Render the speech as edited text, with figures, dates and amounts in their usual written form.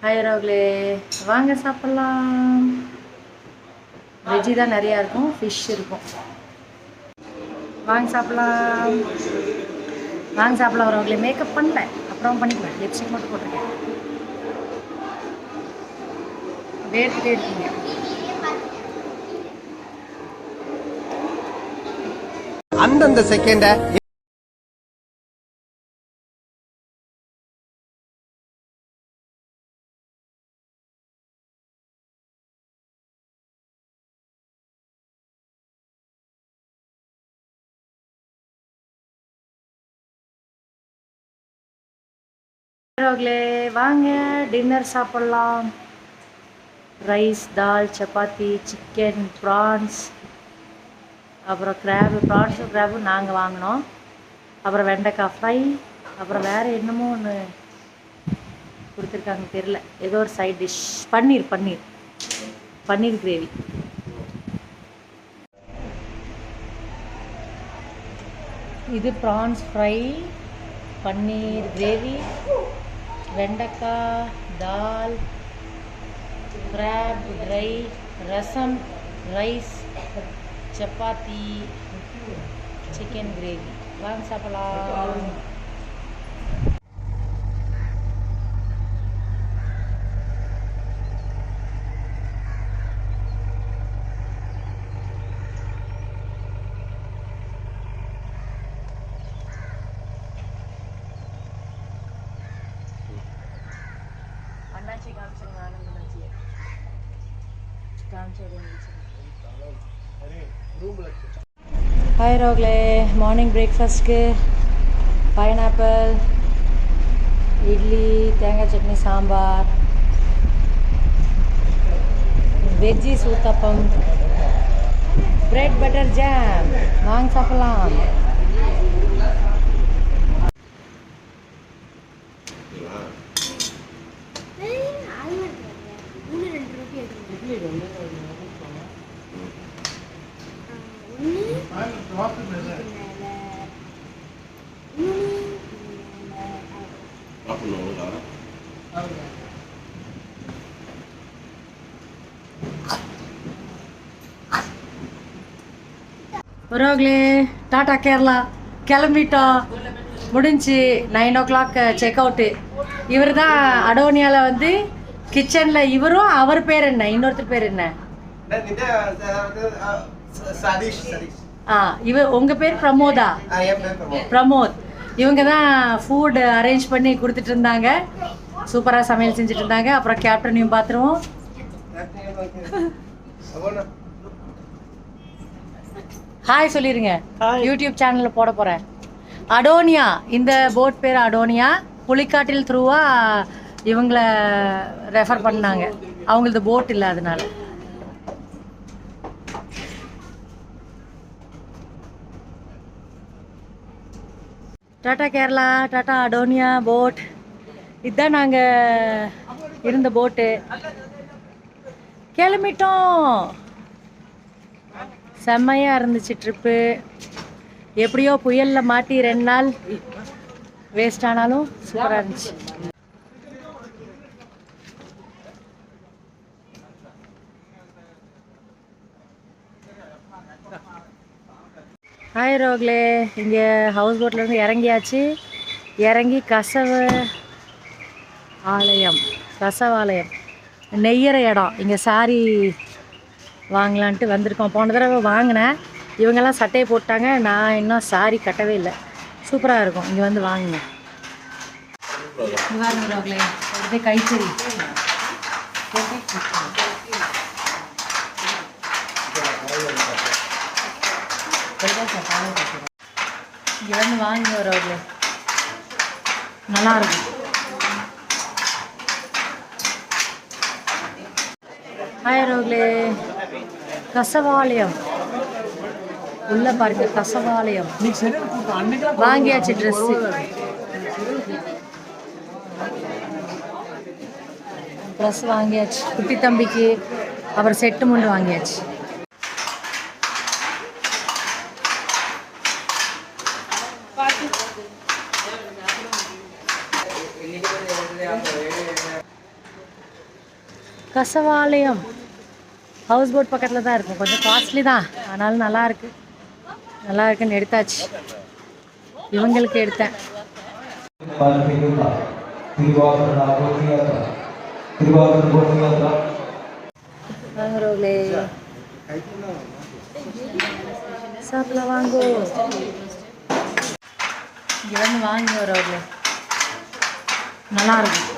Hi ரோக்லே, வாங்க சாப்பிட்லாம். Veggie தான் நிறையா இருக்கும், ஃபிஷ் இருக்கும். வாங்க சாப்பிட்லாம். வாங்க சாப்பிட்லாம் ரோக்லே. மேக்கப் பண்ணல, அப்புறம் பண்ணிக்குவேன். லிப்ஸ்டிக் மட்டும் போட்டிருக்கேன். வேர்த்துட்டே இருக்கீங்க. அந்தந்த செகண்ட ரோக்லே வாங்க டின்னர் சாப்பிட்லாம். ரைஸ், தால், சப்பாத்தி, சிக்கன், ப்ரான்ஸ், அப்புறம் கிராபு. ப்ரான்ஸும் கிராபும் நாங்கள் வாங்கினோம். அப்புறம் வெண்டைக்காய் ஃப்ரை, அப்புறம் வேறு என்னமோ ஒன்று கொடுத்துருக்காங்க, தெரில. ஏதோ ஒரு side dish. Paneer paneer paneer gravy. இது ப்ரான்ஸ் ஃப்ரை, பன்னீர் கிரேவி, வெண்டைக்காய், தால், கிராப் ட்ரை, ரசம், ரைஸ், சப்பாத்தி, சிக்கன் கிரேவி. வாங்க சாப்பிடலாம். அண்ணாச்சி காமிச்சிருங்க. ஆனந்த் அண்ணாச்சியை ஹாய் ரோக்லே, மார்னிங் பிரேக்ஃபாஸ்ட்க்கு பைனாப்பிள், இட்லி, தேங்காய் chutney, sambar, veggies uttapam, bread butter jam. வாங்க சாப்பிடலாம். ரோக்லே, டாடா கேரளா, கிளம்பிட்டோம். முடிஞ்சு 9 o'clock செக் அவுட்டு. இவர் தான் அடோனியாவில் வந்து கிச்சனில். இவரும் அவர் பேர் என்ன, இன்னொருத்தர் பேர் என்ன? இவர் உங்கள் பேர் பிரமோதா? பிரமோத். இவங்க தான் ஃபுட் அரேஞ்ச் பண்ணி கொடுத்துட்டு இருந்தாங்க. சூப்பராக சமையல் செஞ்சுட்டு இருந்தாங்க. அப்புறம் கேப்டனையும் பார்த்துருவோம். ஹாய் சொல்லிடுங்க. யூடியூப் சேனலில் போட போகிறேன். அடோனியா, இந்த போட் பேர் அடோனியா. புலிக்காட்டில் த்ரூவா இவங்கள ரெஃபர் பண்ணாங்க. அவங்களது போட் இல்லை, அதனால. Tata Kerala, Tata Adonia boat. இதுதான் நாங்கள் இருந்த போட்டு. கிளம்பிட்டோம். செம்மையாக இருந்துச்சு ட்ரிப்பு. எப்படியோ புயலில் மாட்டி 2 நாள் வேஸ்ட் ஆனாலும் சூப்பராக இருந்துச்சு. ஹாய் ரோக்லே, இங்கே ஹவுஸ் போட்லேருந்து இறங்கியாச்சு. இறங்கி கசவாலயம் நெய்யற இடம். இங்கே சாரி வாங்கலான்ட்டு வந்திருக்கோம். போன தடவை வாங்கினேன். இவங்கெல்லாம் சட்டையை போட்டாங்க. நான் இன்னும் சாரி கட்டவே இல்லை. சூப்பராக இருக்கும், இங்கே வந்து வாங்குங்க. வாங்க ரோக்லே, அப்படியே கைத்தறி. இங்கே வந்து வாங்குங்க ரோக்லே, நல்லாயிருக்கும். ஹாய் ரோக்லே, கசவாலயம் உள்ள பாருங்க. கசவாலயம் வாங்கியாச்சு. ட்ரெஸ்ஸு வாங்கியாச்சு. குட்டி தம்பிக்கு அப்புறம் செட்டு முண்டு வாங்கியாச்சு. கசவாலயம் ஹவுஸ் போட் பக்கத்தில் தான் இருக்கும். கொஞ்சம் காஸ்ட்லி தான், ஆனாலும் நல்லா இருக்குன்னு எடுத்தாச்சு. இவங்களுக்கு எடுத்தேன். வாங்குறோங்களே, சாப்பிடலாம் வாங்கோ. இங்கே வந்து வாங்கி வரவங்களே, நல்லா இருக்கும்.